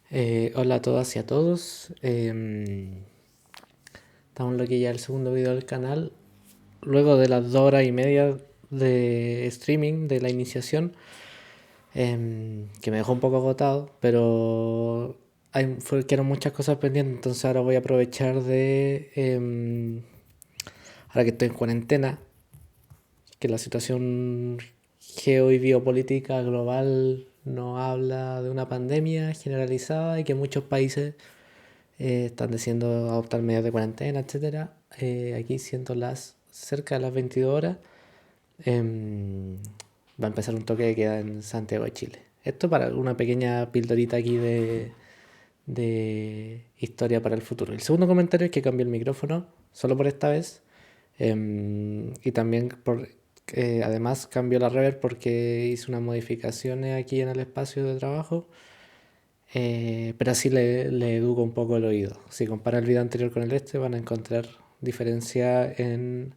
Hola a todas y a todos. Estamos aquí ya el segundo video del canal. Luego de las 2 horas y media de streaming de la iniciación, que me dejó un poco agotado, pero quedaron muchas cosas pendientes, entonces ahora voy a aprovechar ahora que estoy en cuarentena, que la situación geo y biopolítica global no habla de una pandemia generalizada y que muchos países están decidiendo adoptar medidas de cuarentena, etcétera. Aquí siendo las cerca de las 22 horas, em, va a empezar un toque de queda en Santiago de Chile. Esto para una pequeña pildorita aquí de historia para el futuro. El segundo comentario es que cambié el micrófono solo por esta vez. Y también además cambió la reverb porque hice unas modificaciones aquí en el espacio de trabajo, pero así le educo un poco el oído. Si compara el video anterior con el este, van a encontrar diferencia en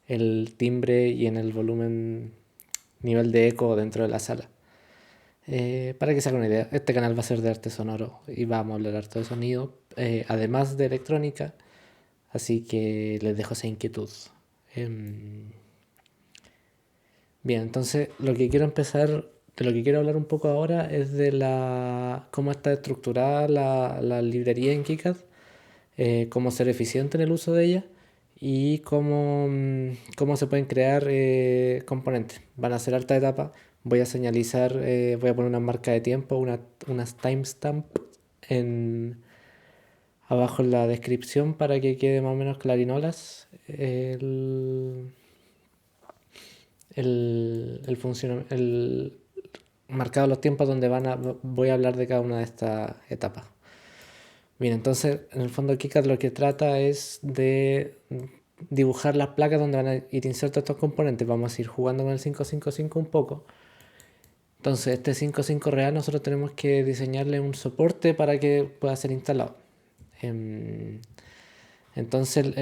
el timbre y en el volumen, nivel de eco dentro de la sala. Para que se hagan una idea, este canal va a ser de arte sonoro y vamos a hablar harto de sonido, además de electrónica, así que les dejo esa inquietud. Em, Bien, entonces de lo que quiero hablar un poco ahora es de cómo está estructurada la librería en KiCad, cómo ser eficiente en el uso de ella y cómo se pueden crear componentes. Van a ser alta etapa. Voy a señalizar, voy a poner una marca de tiempo, unas timestamp en, abajo en la descripción para que quede más o menos clarinolas el marcado los tiempos donde voy a hablar de cada una de estas etapas. Bien, entonces en el fondo KiCad lo que trata es de dibujar las placas donde van a ir insertos estos componentes. Vamos a ir jugando con el 555 un poco. Entonces este 55 real nosotros tenemos que diseñarle un soporte para que pueda ser instalado. Entonces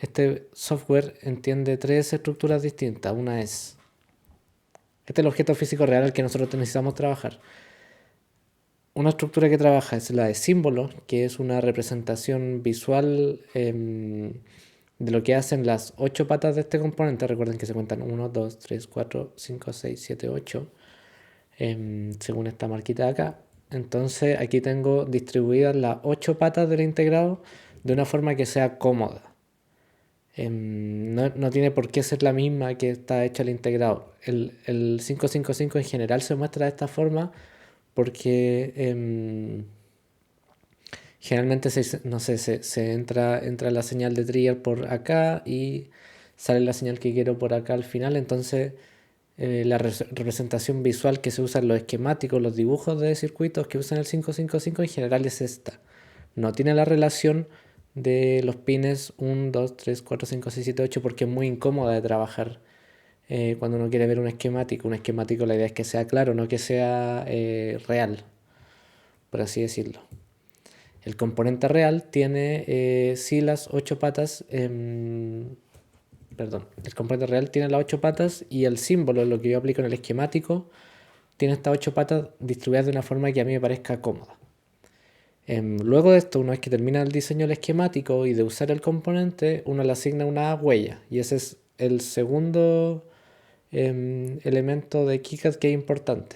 este software entiende tres estructuras distintas. Una es, este es el objeto físico real al que nosotros necesitamos trabajar. Una estructura que trabaja es la de símbolo, que es una representación visual de lo que hacen las 8 patas de este componente. Recuerden que se cuentan 1, 2, 3, 4, 5, 6, 7, 8, según esta marquita de acá. Entonces aquí tengo distribuidas las 8 patas del integrado de una forma que sea cómoda. No tiene por qué ser la misma que está hecha el integrado. El 555 en general se muestra de esta forma porque generalmente no sé, se entra la señal de trigger por acá y sale la señal que quiero por acá al final. Entonces la representación visual que se usa en los esquemáticos, los dibujos de circuitos que usan el 555 en general es esta. No tiene la relación de los pines 1, 2, 3, 4, 5, 6, 7, 8 porque es muy incómoda de trabajar cuando uno quiere ver un esquemático. Un esquemático la idea es que sea claro, no que sea real, por así decirlo. El componente real tiene sí las 8 patas, perdón, el componente real tiene las 8 patas y el símbolo, lo que yo aplico en el esquemático, tiene estas 8 patas distribuidas de una forma que a mí me parezca cómoda. Luego de esto, una vez que termina el diseño del esquemático y de usar el componente, uno le asigna una huella y ese es el segundo elemento de KiCad que es importante.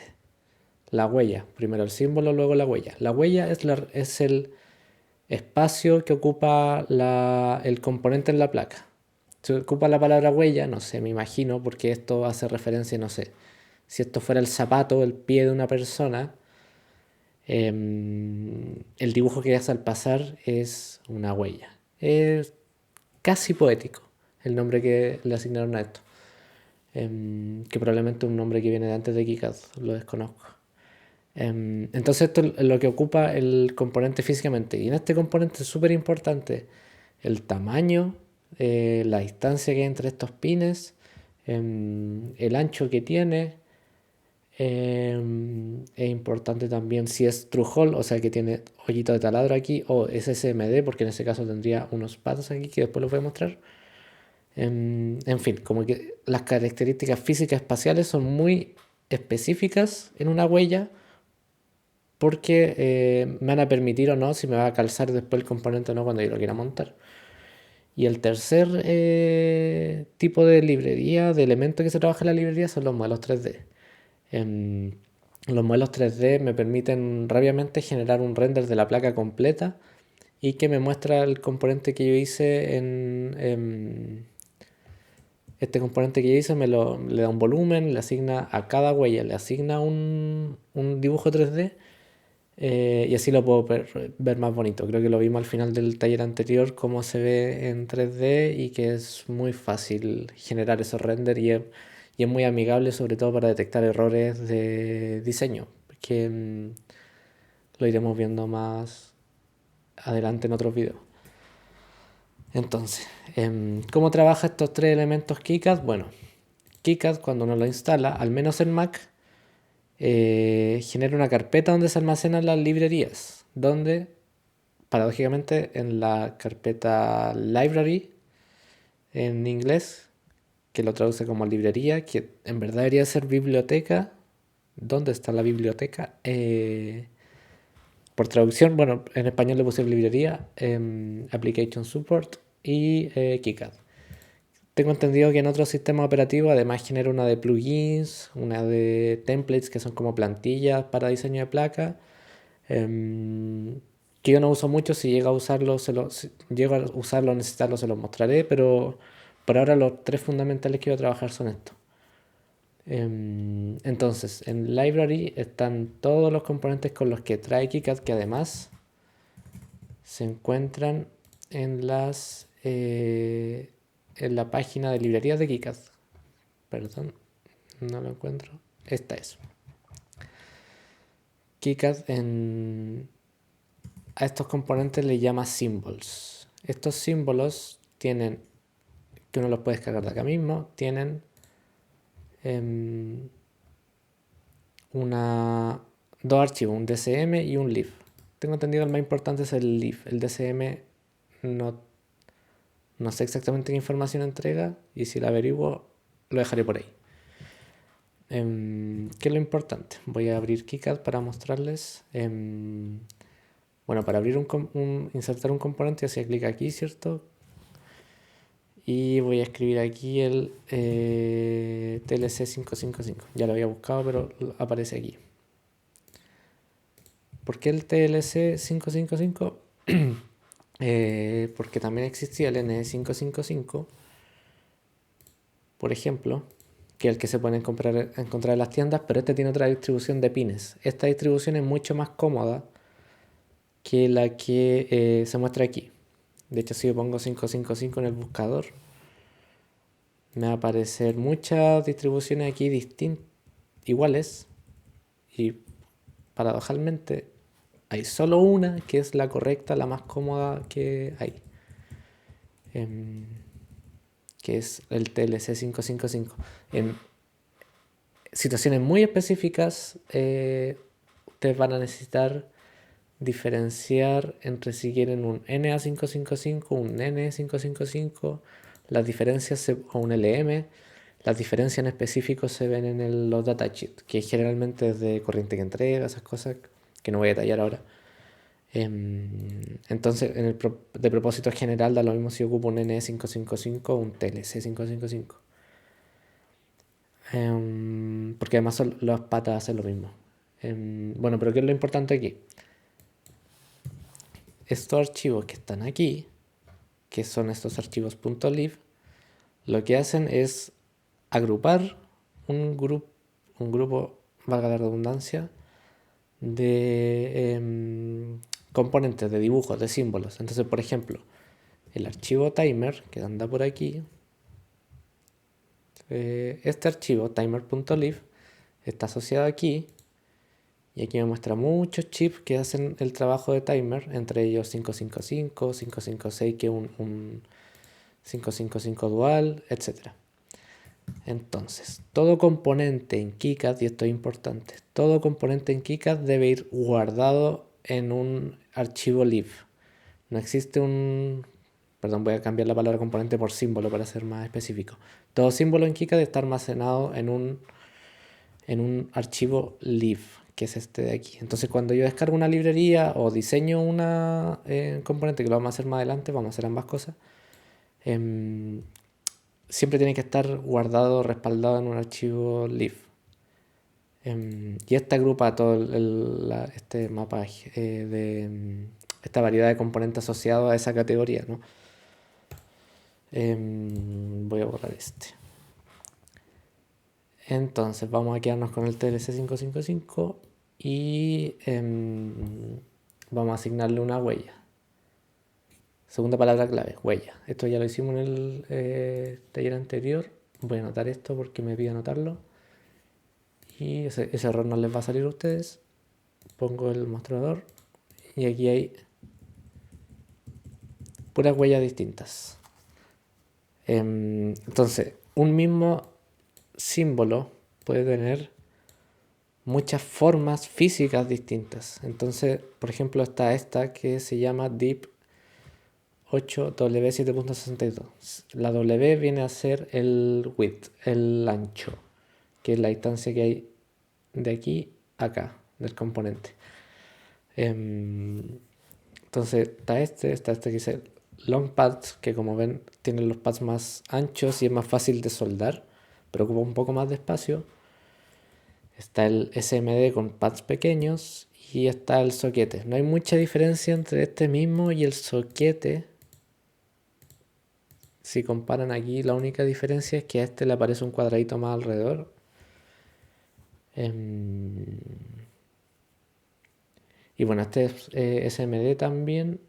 La huella, primero el símbolo, luego la huella. La huella es el espacio que ocupa el componente en la placa. Se ocupa la palabra huella, no sé, me imagino, porque esto hace referencia, no sé, si esto fuera el zapato, el pie de una persona, el dibujo que hace al pasar es una huella. Es casi poético el nombre que le asignaron a esto, que probablemente es un nombre que viene de antes de KiCad, lo desconozco. Entonces esto es lo que ocupa el componente físicamente. Y en este componente es súper importante el tamaño, la distancia que hay entre estos pines, el ancho que tiene. Es importante también si es True-Hole, o sea que tiene hoyito de taladro aquí, o es SMD, porque en ese caso tendría unos pads aquí que después los voy a mostrar. En fin, como que las características físicas espaciales son muy específicas en una huella porque me van a permitir o no si me va a calzar después el componente o no cuando yo lo quiera montar. Y el tercer tipo de librería, de elemento que se trabaja en la librería son los modelos 3D. Em, los modelos 3D me permiten rápidamente generar un render de la placa completa y que me muestra el componente que yo hice este componente que yo hice le da un volumen, le asigna a cada huella, le asigna un dibujo 3D y así lo puedo ver más bonito. Creo que lo vimos al final del taller anterior, cómo se ve en 3D y que es muy fácil generar esos renders y es muy amigable, sobre todo para detectar errores de diseño, que lo iremos viendo más adelante en otros videos. Entonces, ¿cómo trabaja estos tres elementos KiCad? Bueno, KiCad cuando uno lo instala, al menos en Mac, genera una carpeta donde se almacenan las librerías, donde paradójicamente en la carpeta library en inglés, que lo traduce como librería, que en verdad debería ser biblioteca. ¿Dónde está la biblioteca? Por traducción, bueno, en español le puse librería, Application Support y KiCad. Tengo entendido que en otros sistemas operativos además genera una de plugins, una de templates que son como plantillas para diseño de placa, que yo no uso mucho. Si llego a usarlo, si llego a usarlo, necesitarlo, se los mostraré, pero por ahora los tres fundamentales que voy a trabajar son estos. Entonces, en Library están todos los componentes con los que trae KiCad, que además se encuentran en en la página de librerías de KiCad. Perdón, no lo encuentro. Esta es. KiCad a estos componentes le llama symbols. Estos símbolos tienen, que uno los puede descargar de acá mismo, tienen dos archivos, un DCM y un LIF. Tengo entendido que el más importante es el LIF. El DCM no sé exactamente qué información entrega y si la averiguo lo dejaré por ahí. ¿Qué es lo importante? Voy a abrir KiCad para mostrarles. Bueno, para abrir insertar un componente, hacía clic aquí, ¿cierto? Y voy a escribir aquí el TLC 555. Ya lo había buscado, pero aparece aquí. ¿Por qué el TLC 555? Porque también existía el NE555, por ejemplo, que es el que se puede encontrar en las tiendas, pero este tiene otra distribución de pines. Esta distribución es mucho más cómoda que la que se muestra aquí. De hecho, si yo pongo 555 en el buscador, me va a aparecer muchas distribuciones aquí iguales, y paradojalmente hay solo una que es la correcta, la más cómoda que hay, que es el TLC 555. En situaciones muy específicas, ustedes van a necesitar diferenciar entre si quieren un NA555, un N555, las diferencias o un LM. Las diferencias en específico se ven en los datasheets, que generalmente es de corriente que entrega, esas cosas que no voy a detallar ahora. Entonces, de propósito general, da lo mismo si ocupo un NE555 o un TLC555. Porque además las patas hacen lo mismo. Bueno, pero ¿qué es lo importante aquí? Estos archivos que están aquí, que son estos archivos .lib, lo que hacen es agrupar un grupo, valga la redundancia, de componentes, de dibujos, de símbolos. Entonces, por ejemplo, el archivo timer, que anda por aquí, este archivo, timer.lib, está asociado aquí, y aquí me muestra muchos chips que hacen el trabajo de timer, entre ellos 555, 556, que es un 555 dual, etc. Entonces, todo componente en KiCad, y esto es importante, todo componente en KiCad debe ir guardado en un archivo lib. No existe perdón, voy a cambiar la palabra componente por símbolo para ser más específico. Todo símbolo en KiCad está almacenado en un archivo lib, que es este de aquí. Entonces cuando yo descargo una librería o diseño una componente, que lo vamos a hacer más adelante, vamos a hacer ambas cosas, siempre tiene que estar guardado, respaldado en un archivo lib. Y esta agrupa todo este mapa de esta variedad de componentes asociados a esa categoría, ¿no? Voy a borrar este. Entonces vamos a quedarnos con el TLC 555 y vamos a asignarle una huella. Segunda palabra clave, huella. Esto ya lo hicimos en el taller anterior. Voy a anotar esto porque me pide anotarlo. Y ese error no les va a salir a ustedes. Pongo el mostrador y aquí hay puras huellas distintas. Entonces, un mismo símbolo puede tener muchas formas físicas distintas. Entonces, por ejemplo, está esta que se llama div 8w7.62. La w viene a ser el width, el ancho, que es la distancia que hay de aquí a acá del componente. Entonces está este que dice long pads, que como ven tiene los pads más anchos y es más fácil de soldar, pero ocupa un poco más de espacio. Está el SMD con pads pequeños y está el soquete. No hay mucha diferencia entre este mismo y el soquete. Si comparan aquí, la única diferencia es que a este le aparece un cuadradito más alrededor. Y bueno, este es SMD también,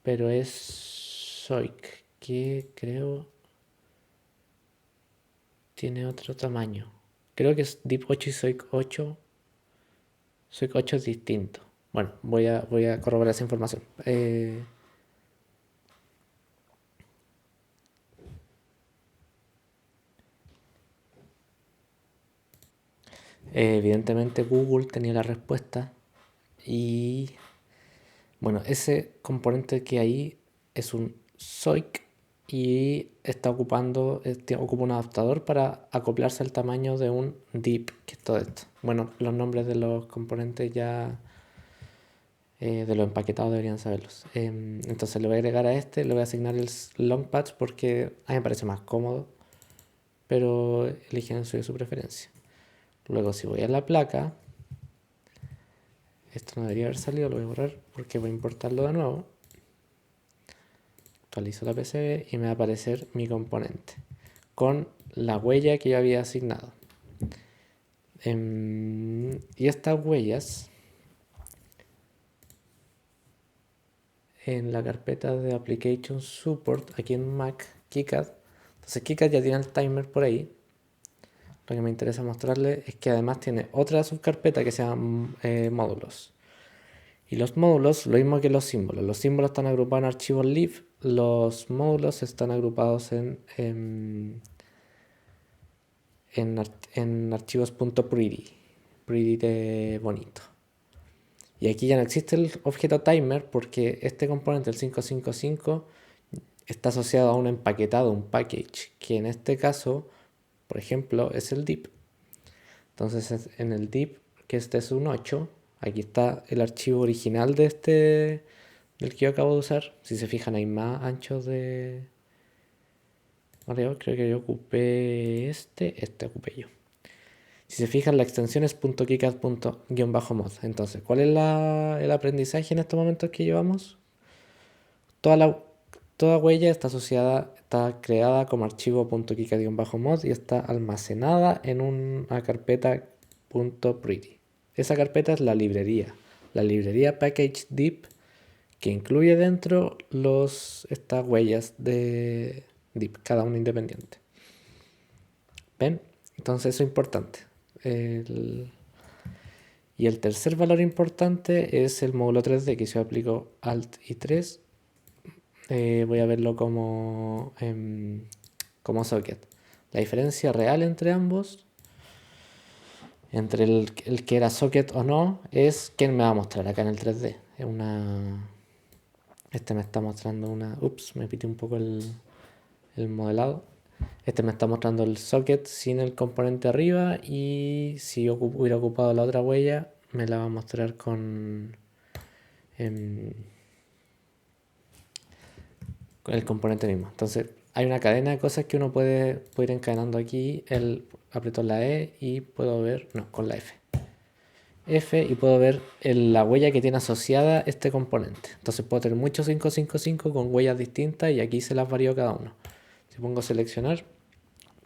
pero es SOIC, que creo tiene otro tamaño. Creo que es DIP 8 y SOIC 8. SOIC 8 es distinto. Bueno, voy a corroborar esa información. Evidentemente Google tenía la respuesta y bueno, ese componente que hay es un SOIC y está ocupa un adaptador para acoplarse al tamaño de un DIP, que es todo esto. Bueno, los nombres de los componentes ya de los empaquetados deberían saberlos. Entonces le voy a agregar a este, le voy a asignar el long patch porque a mí me parece más cómodo, pero eligen su preferencia. Luego si voy a la placa, esto no debería haber salido, lo voy a borrar porque voy a importarlo de nuevo. Actualizo la PCB y me va a aparecer mi componente con la huella que yo había asignado. Y estas huellas en la carpeta de Application Support aquí en Mac, KiCad. Entonces KiCad ya tiene el timer por ahí. Lo que me interesa mostrarles es que además tiene otra subcarpeta que se llama módulos. Y los módulos, lo mismo que los símbolos. Los símbolos están agrupados en archivos lib. Los módulos están agrupados en archivos .pretty. Pretty de bonito. Y aquí ya no existe el objeto timer porque este componente, el 555, está asociado a un empaquetado, un package, que en este caso, por ejemplo, es el div. Entonces en el div, que este es un 8, aquí está el archivo original de del que yo acabo de usar. Si se fijan hay más anchos de... Creo que yo ocupé este ocupé yo. Si se fijan, la extensión es .kicad.-mod. Entonces, ¿cuál es el aprendizaje en estos momentos que llevamos? Toda huella está creada como archivo .kicad-mod y está almacenada en una carpeta .pretty. Esa carpeta es la librería package.dip, que incluye dentro estas huellas de dip, cada una independiente. ¿Ven? Entonces eso es importante. Y el tercer valor importante es el módulo 3D, que si yo aplico Alt y 3, voy a verlo como socket. La diferencia real entre ambos, entre el que era socket o no, es quién me va a mostrar acá en el 3D. Este me está mostrando una... Ups, me pité un poco el modelado. Este me está mostrando el socket sin el componente arriba, y si yo hubiera ocupado la otra huella, me la va a mostrar con em, el componente mismo. Entonces hay una cadena de cosas que uno puede ir encadenando aquí. Aprieto la E y puedo ver, no, con la F, y puedo ver la huella que tiene asociada este componente. Entonces puedo tener muchos 555 con huellas distintas, y aquí se las varío cada uno. Si pongo seleccionar,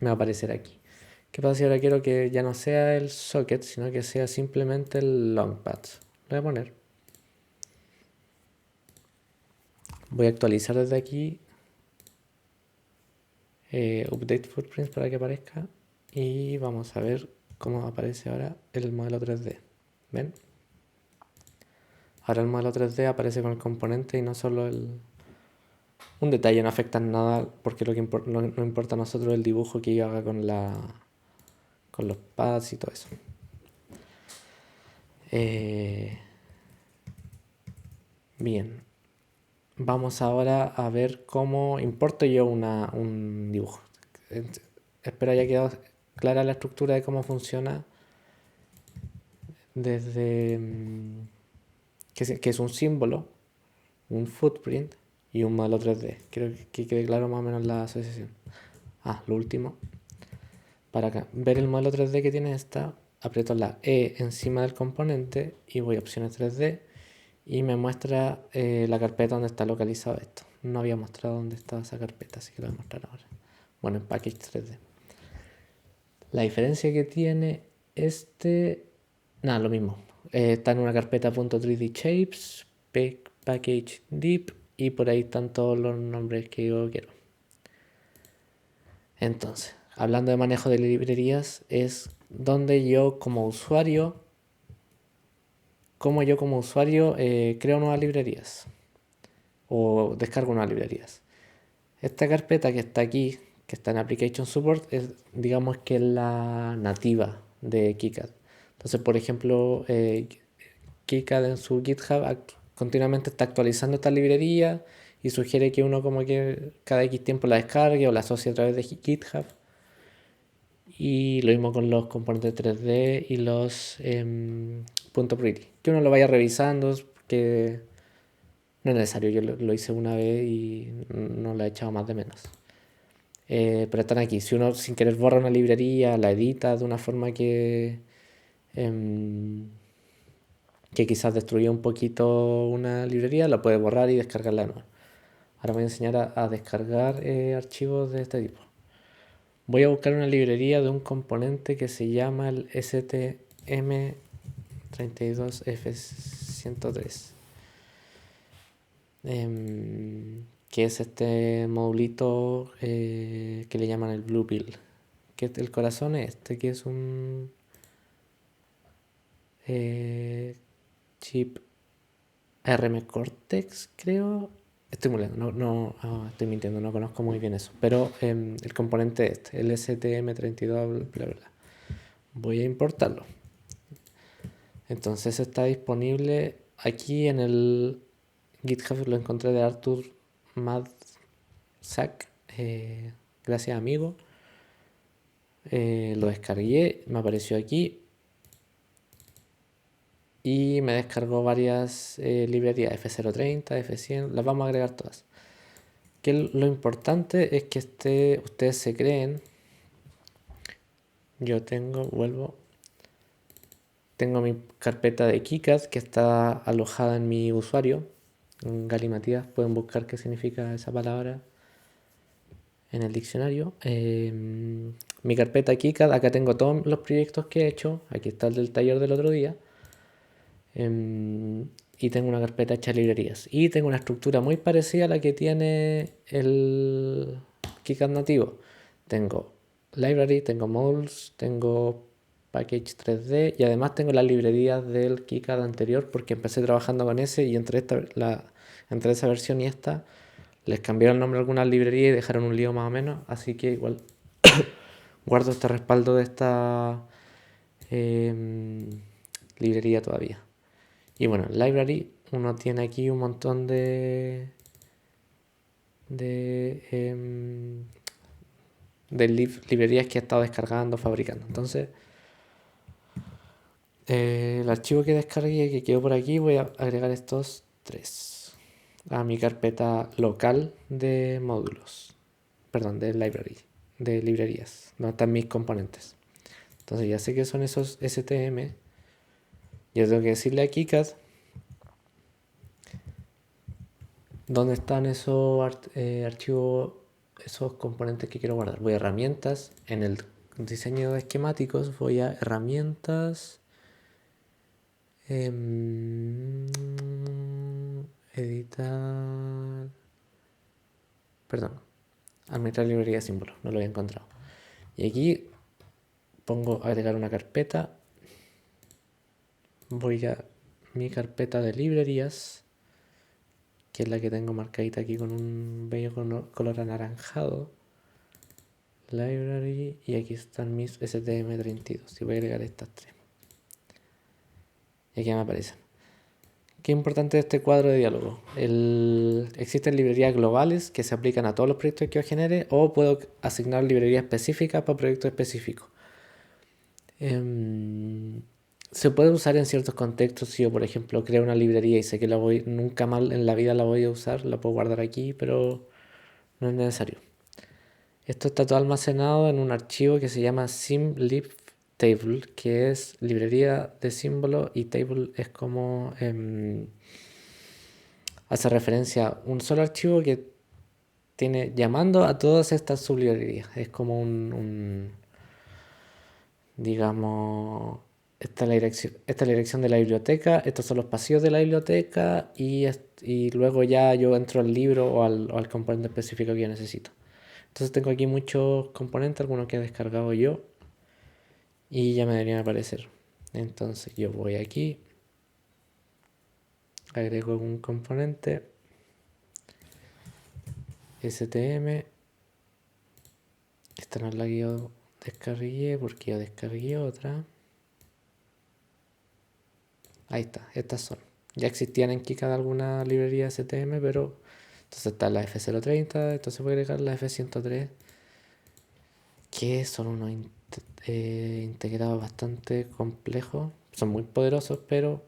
me va a aparecer aquí. ¿Qué pasa si ahora quiero que ya no sea el socket, sino que sea simplemente el long path? Lo voy a poner. Voy a actualizar desde aquí update footprints para que aparezca, y vamos a ver cómo aparece ahora el modelo 3D. ¿Ven? Ahora el modelo 3D aparece con el componente y no solo un detalle, no afecta en nada, porque lo que no importa a nosotros el dibujo que yo haga con los pads y todo eso. Bien, vamos ahora a ver cómo importo yo un dibujo. Espero haya quedado clara la estructura de cómo funciona desde que es un símbolo, un footprint y un modelo 3D. Quiero que quede claro más o menos la asociación. Lo último. Para ver el modelo 3D que tiene esta, aprieto la E encima del componente y voy a opciones 3D, y me muestra la carpeta donde está localizado esto. No había mostrado dónde estaba esa carpeta, así que lo voy a mostrar ahora. Bueno, en Package 3D. La diferencia que tiene nada, lo mismo. Está en una carpeta .3D Shapes, Package Deep, y por ahí están todos los nombres que yo quiero. Entonces, hablando de manejo de librerías, es donde yo como usuario, creo nuevas librerías o descargo nuevas librerías. Esta carpeta que está aquí, que está en Application Support, digamos que es la nativa de KiCad. Entonces, por ejemplo, KiCad en su GitHub continuamente está actualizando esta librería y sugiere que uno como que cada X tiempo la descargue o la asocie a través de GitHub. Y lo mismo con los componentes 3D y los .pretty. Que uno lo vaya revisando, que no es necesario. Yo lo hice una vez y no lo he echado más de menos. Pero están aquí. Si uno sin querer borra una librería, la edita de una forma que quizás destruya un poquito una librería, la puede borrar y descargarla de nuevo. Ahora voy a enseñar a descargar archivos de este tipo. Voy a buscar una librería de un componente que se llama el STM32F103, que es este modulito que le llaman el Blue Pill. Que el corazón es este, que es un chip ARM Cortex, creo. Estoy estoy mintiendo, no conozco muy bien eso. Pero el componente este, el STM32, bla, bla, bla. Voy a importarlo. Entonces está disponible aquí en el GitHub, lo encontré de Arthur Madzak, gracias amigo. Lo descargué, me apareció aquí y me descargó varias librerías, F030, F100, las vamos a agregar todas. Lo importante es que ustedes se creen. Yo tengo mi carpeta de KiCad que está alojada en mi usuario, en Galimatías. Pueden buscar qué significa esa palabra en el diccionario. Mi carpeta KiCad, acá tengo todos los proyectos que he hecho. Aquí está el del taller del otro día. Y tengo una carpeta hecha de librerías. Y tengo una estructura muy parecida a la que tiene el KiCad nativo. Tengo library, tengo modules, tengo package 3D, y además tengo las librerías del KiCad anterior porque empecé trabajando con ese, y entre esa versión y esta les cambiaron el nombre a algunas librerías y dejaron un lío más o menos, así que igual guardo este respaldo de esta librería todavía. Y bueno, library, uno tiene aquí un montón de de librerías que he estado descargando, fabricando. Entonces, el archivo que descargué, que quedó por aquí, voy a agregar estos 3 a mi carpeta local de módulos, perdón, de library, de librerías, donde están mis componentes. Entonces ya sé que son esos STM. Yo tengo que decirle a KiCad dónde están esos archivos, esos componentes que quiero guardar. Voy a herramientas, en el diseño de esquemáticos voy a herramientas, editar, perdón, administrar librería de símbolos, no lo había encontrado. Y aquí pongo agregar una carpeta, voy a mi carpeta de librerías, que es la que tengo marcadita aquí con un bello color anaranjado, library, y aquí están mis STM32 y voy a agregar estas 3 y aquí me aparecen. Qué importante este cuadro de diálogo. Existen librerías globales que se aplican a todos los proyectos que yo genere, o puedo asignar librerías específicas para proyectos específicos. Se puede usar en ciertos contextos. Si yo, por ejemplo, creo una librería y sé que nunca más en la vida la voy a usar, la puedo guardar aquí, pero no es necesario. Esto está todo almacenado en un archivo que se llama symlib_table, que es librería de símbolos, y table es como hace referencia a un solo archivo que tiene llamando a todas estas sublibrerías. Es como digamos, esta es la dirección de la biblioteca, estos son los pasillos de la biblioteca, y luego ya yo entro al libro o al componente específico que yo necesito. Entonces tengo aquí muchos componentes, algunos que he descargado yo, y ya me deberían aparecer. Entonces yo voy aquí, agrego un componente, STM, esta no es la que yo descargué porque yo descargué otra. Ahí está, estas son. Ya existían en KiCad alguna librería STM, pero entonces está la F030, entonces voy a agregar la F103, que son unos integrados bastante complejos. Son muy poderosos, pero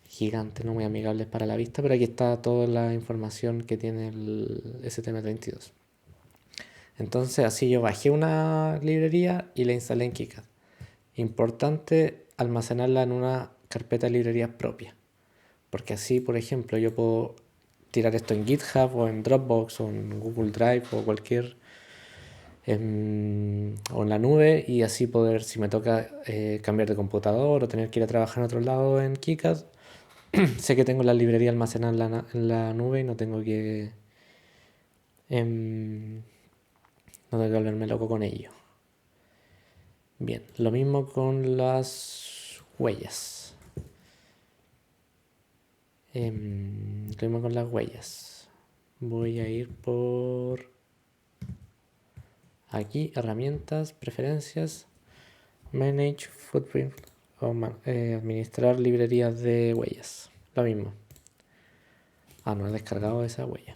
gigantes, no muy amigables para la vista. Pero aquí está toda la información que tiene el STM32. Entonces así yo bajé una librería y la instalé en KiCad. Importante almacenarla en una carpeta de librerías propia, porque así, por ejemplo, yo puedo tirar esto en GitHub o en Dropbox o en Google Drive o cualquier o en la nube, y así poder, si me toca cambiar de computador o tener que ir a trabajar en otro lado en KiCad, sé que tengo la librería almacenada en la nube y em, no tengo que volverme loco con ello. Bien, lo mismo con las huellas. Lo mismo con las huellas. Voy a ir por aquí, herramientas, preferencias, manage footprint, o administrar librerías de huellas. Lo mismo. No he descargado esa huella.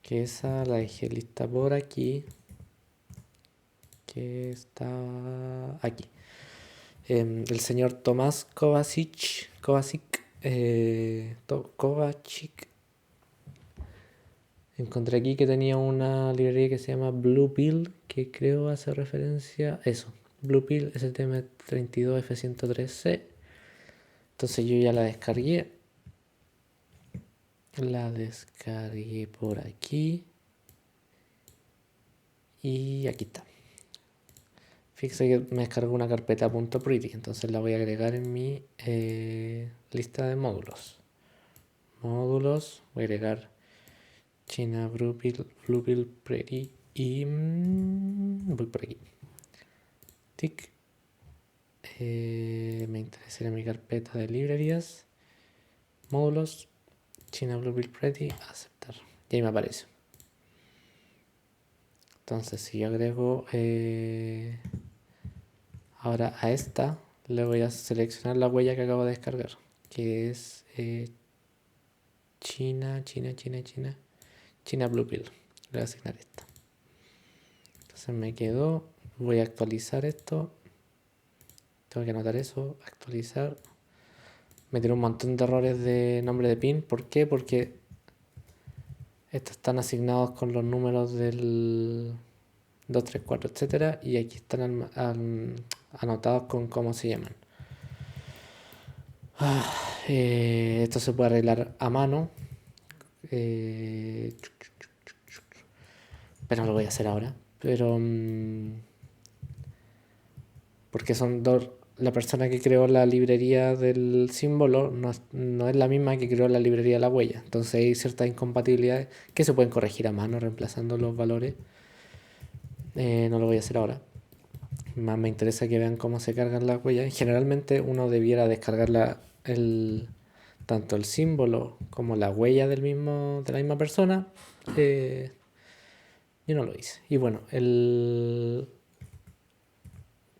Que esa la dejé lista por aquí. Que está aquí. El señor Tomás Kovacic, encontré aquí que tenía una librería que se llama Blue Pill, que creo hace referencia a eso. Blue Pill STM32F103C. Entonces yo ya la descargué. La descargué por aquí. Y aquí está. Fíjese que me descargo una carpeta .pretty, entonces la voy a agregar en mi lista de módulos. Módulos, voy a agregar China Bluepill Pretty y voy por aquí. Tic. Me interesa en mi carpeta de librerías, módulos, China Bluepill Pretty, aceptar. Y ahí me aparece. Entonces si yo agrego ahora a esta, le voy a seleccionar la huella que acabo de descargar, que es China, China Blue Pill. Le voy a asignar esta. Entonces me quedó. Voy a actualizar esto. Tengo que anotar eso. Actualizar. Me tiró un montón de errores de nombre de pin. ¿Por qué? Porque estos están asignados con los números del 2, 3, 4, etcétera. Y aquí están anotados con cómo se llaman. Esto se puede arreglar a mano. Pero no lo voy a hacer ahora. Pero porque son dos. La persona que creó la librería del símbolo no es la misma que creó la librería de la huella. Entonces hay ciertas incompatibilidades que se pueden corregir a mano reemplazando los valores. No lo voy a hacer ahora. Más me interesa que vean cómo se cargan las huellas. Generalmente uno debiera descargar tanto el símbolo como la huella de la misma persona. Yo no lo hice. Y bueno,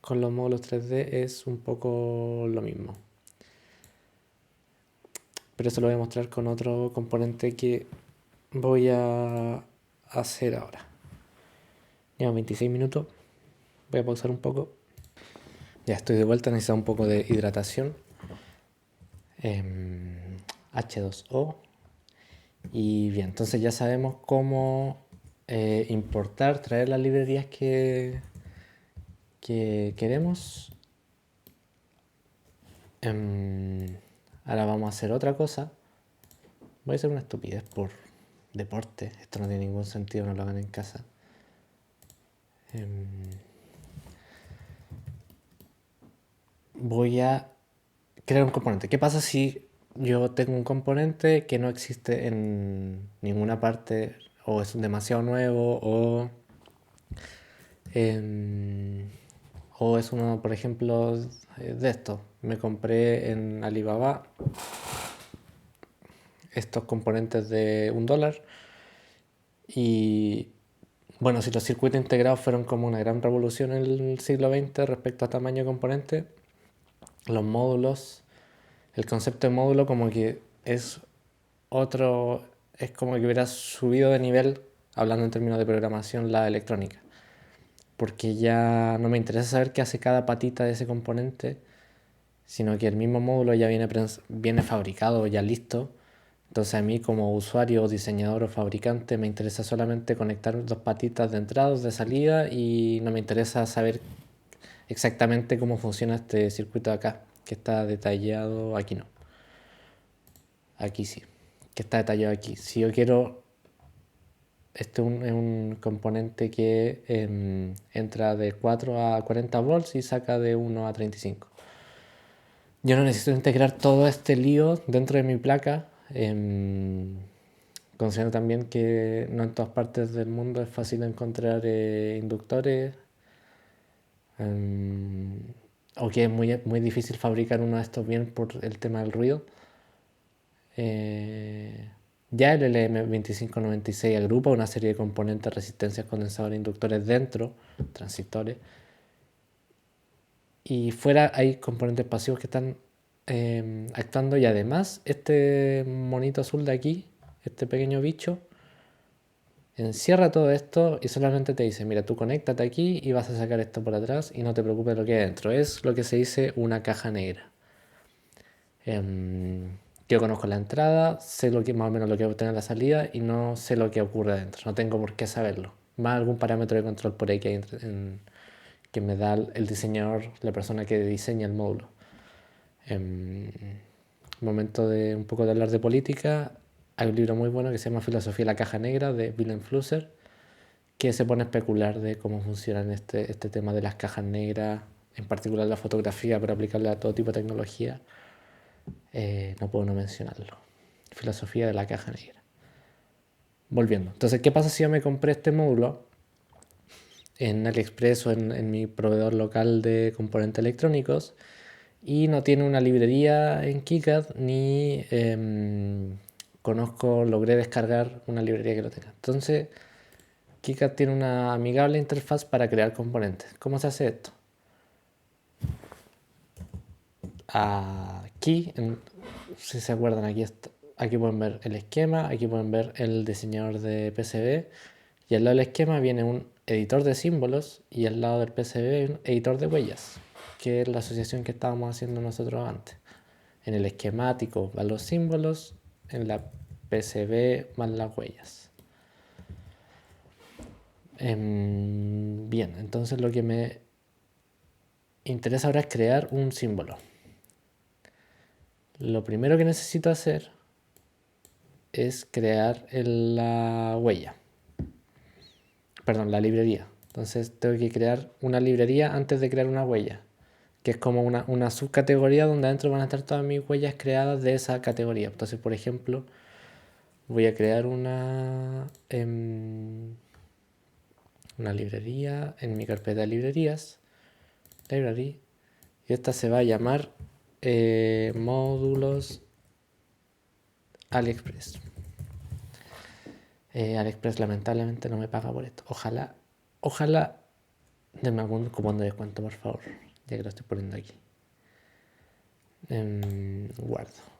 con los módulos 3D es un poco lo mismo. Pero eso lo voy a mostrar con otro componente que voy a hacer ahora. Llevo 26 minutos. Voy a pausar un poco. Ya estoy de vuelta, necesito un poco de hidratación. H2O. Y bien, entonces ya sabemos cómo importar, traer las librerías que queremos. Ahora vamos a hacer otra cosa. Voy a hacer una estupidez por deporte. Esto no tiene ningún sentido, no lo hagan en casa. Voy a crear un componente. ¿Qué pasa si yo tengo un componente que no existe en ninguna parte o es demasiado nuevo o es uno, por ejemplo, de esto? Me compré en Alibaba estos componentes de $1 y bueno, si los circuitos integrados fueron como una gran revolución en el siglo XX respecto a tamaño de componente, los módulos, el concepto de módulo como que es otro, es como que hubiera subido de nivel, hablando en términos de programación, la electrónica. Porque ya no me interesa saber qué hace cada patita de ese componente, sino que el mismo módulo ya viene fabricado, ya listo. Entonces a mí como usuario, diseñador o fabricante me interesa solamente conectar dos patitas de entrada, dos de salida y no me interesa saber exactamente cómo funciona este circuito de acá, que está detallado aquí no. Aquí sí, que está detallado aquí. Si yo quiero, este es un componente que entra de 4 a 40 volts y saca de 1 a 35. Yo no necesito integrar todo este lío dentro de mi placa. Considero también que no en todas partes del mundo es fácil encontrar inductores. O que es muy difícil fabricar uno de estos bien por el tema del ruido. Ya el LM2596 agrupa una serie de componentes, resistencias, condensadores, inductores dentro, transistores. Y fuera hay componentes pasivos que están actuando y además este monito azul de aquí, este pequeño bicho, encierra todo esto y solamente te dice, mira, tú conéctate aquí y vas a sacar esto por atrás y no te preocupes de lo que hay dentro. Es lo que se dice una caja negra. Yo conozco la entrada, sé lo que más o menos lo que voy a obtener en la salida y no sé lo que ocurre adentro. No tengo por qué saberlo. Más algún parámetro de control por ahí que me da el diseñador, la persona que diseña el módulo. Momento de un poco de hablar de política, hay un libro muy bueno que se llama Filosofía de la Caja Negra de Willem Flusser, que se pone a especular de cómo funcionan este tema de las cajas negras, en particular la fotografía, pero aplicarla a todo tipo de tecnología. No puedo no mencionarlo. Filosofía de la caja negra. Volviendo. Entonces, ¿qué pasa si yo me compré este módulo en AliExpress o en mi proveedor local de componentes electrónicos y no tiene una librería en KiCad ni logré descargar una librería que lo tenga? Entonces, KiCad tiene una amigable interfaz para crear componentes. ¿Cómo se hace esto? Aquí, si se acuerdan, aquí está. aquí pueden ver el esquema, aquí pueden ver el diseñador de PCB y al lado del esquema viene un editor de símbolos y al lado del PCB un editor de huellas, que es la asociación que estábamos haciendo nosotros antes. En el esquemático van los símbolos, en la PCB van las huellas. Bien, entonces lo que me interesa ahora es crear un símbolo. Lo primero que necesito hacer es crear la huella. Perdón, la librería. Entonces tengo que crear una librería antes de crear una huella, que es como una subcategoría donde adentro van a estar todas mis huellas creadas de esa categoría. Entonces, por ejemplo, voy a crear una librería en mi carpeta de librerías, library, y esta se va a llamar módulos AliExpress. AliExpress lamentablemente no me paga por esto. Ojalá denme algún cupón de descuento, por favor, ya que lo estoy poniendo aquí. Guardo.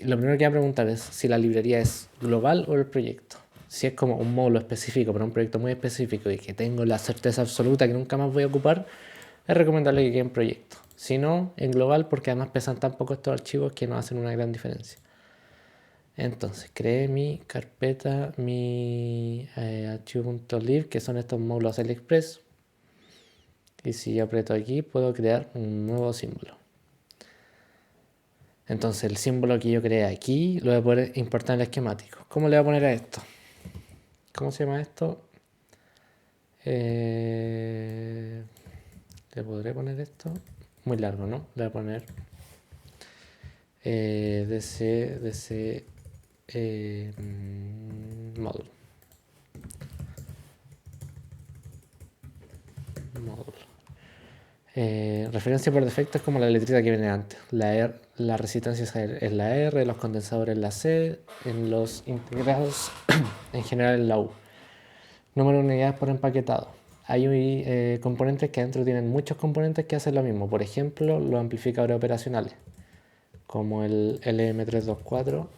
Lo primero que voy a preguntar es si la librería es global o el proyecto. Si es como un módulo específico para un proyecto muy específico y que tengo la certeza absoluta que nunca más voy a ocupar, es recomendable que quede en proyecto. Si no, en global, porque además pesan tan poco estos archivos que no hacen una gran diferencia. Entonces, creé mi carpeta, mi archivo.lib, que son estos módulos AliExpress. Y si yo aprieto aquí, puedo crear un nuevo símbolo. Entonces, el símbolo que yo creé aquí lo voy a poder importar en el esquemático. ¿Cómo le voy a poner a esto? ¿Cómo se llama esto? ¿Le podré poner esto? Muy largo, ¿no? Le voy a poner DC módulo. Referencia por defecto es como la letrita que viene antes. La resistencia es la R, los condensadores la C, en los integrados en general es la U. Número de unidades por empaquetado. Hay componentes que adentro tienen muchos componentes que hacen lo mismo. Por ejemplo, los amplificadores operacionales, como el LM324,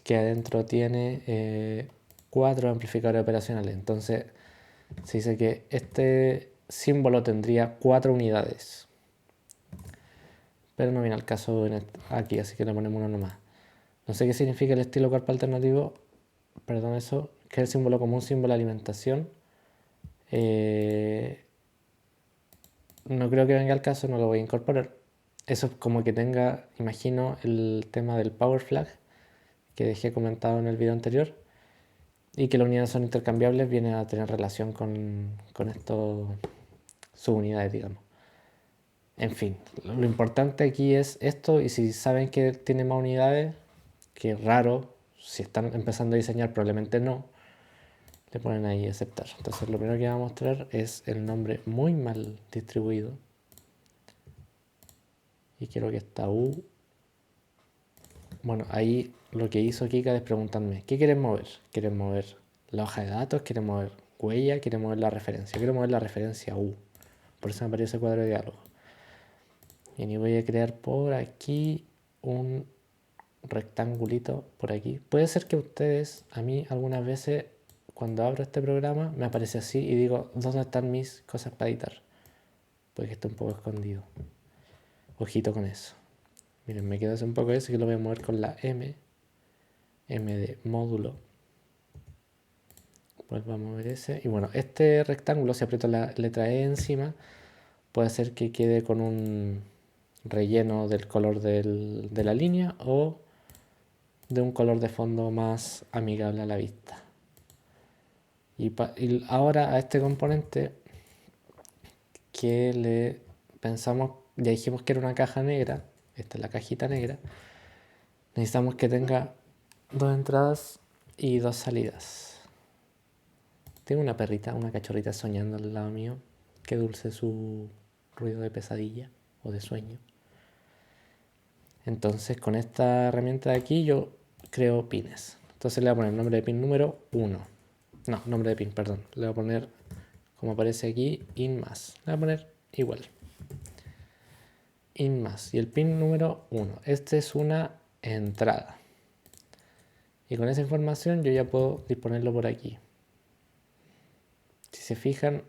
que adentro tiene 4 amplificadores operacionales. Entonces, se dice que este símbolo tendría 4 unidades. Pero no viene al caso aquí, así que le ponemos uno nomás. No sé qué significa el estilo cuerpo alternativo. Perdón, eso. Que es el símbolo como un símbolo de alimentación. No creo que venga al caso, no lo voy a incorporar. Eso es como que tenga, imagino, el tema del power flag que dejé comentado en el video anterior. Y que las unidades son intercambiables, viene a tener relación con estos subunidades, digamos. En fin, lo importante aquí es esto, y si saben que tiene más unidades, que es raro, si están empezando a diseñar probablemente no, le ponen ahí aceptar. Entonces lo primero que va a mostrar es el nombre muy mal distribuido. Y quiero que esta U... Bueno, ahí lo que hizo Kika es preguntarme, ¿qué quieren mover? ¿Quieren mover la hoja de datos? ¿Quieren mover huella? ¿Quieren mover la referencia? Quiero mover la referencia U. Por eso me aparece el cuadro de diálogo. Y voy a crear por aquí un rectangulito por aquí. Puede ser que ustedes, a mí algunas veces cuando abro este programa me aparece así y digo, ¿dónde están mis cosas para editar? Porque está un poco escondido. Ojito con eso. Miren, me queda un poco eso que lo voy a mover con la M de módulo. Pues vamos a mover ese. Y bueno, este rectángulo, si aprieto la letra E encima, puede ser que quede con un relleno del color de la línea o de un color de fondo más amigable a la vista. Y ahora a este componente que le pensamos, ya dijimos que era una caja negra, esta es la cajita negra, necesitamos que tenga 2 entradas y 2 salidas. Tengo una perrita, una cachorrita soñando al lado mío. Qué dulce su ruido de pesadilla o de sueño. Entonces con esta herramienta de aquí yo creo pines. Entonces le voy a poner nombre de pin número 1. No, nombre de pin, perdón. Le voy a poner, como aparece aquí, in más. Le voy a poner igual. In más. Y el pin número 1. Este es una entrada. Y con esa información yo ya puedo disponerlo por aquí. Si se fijan,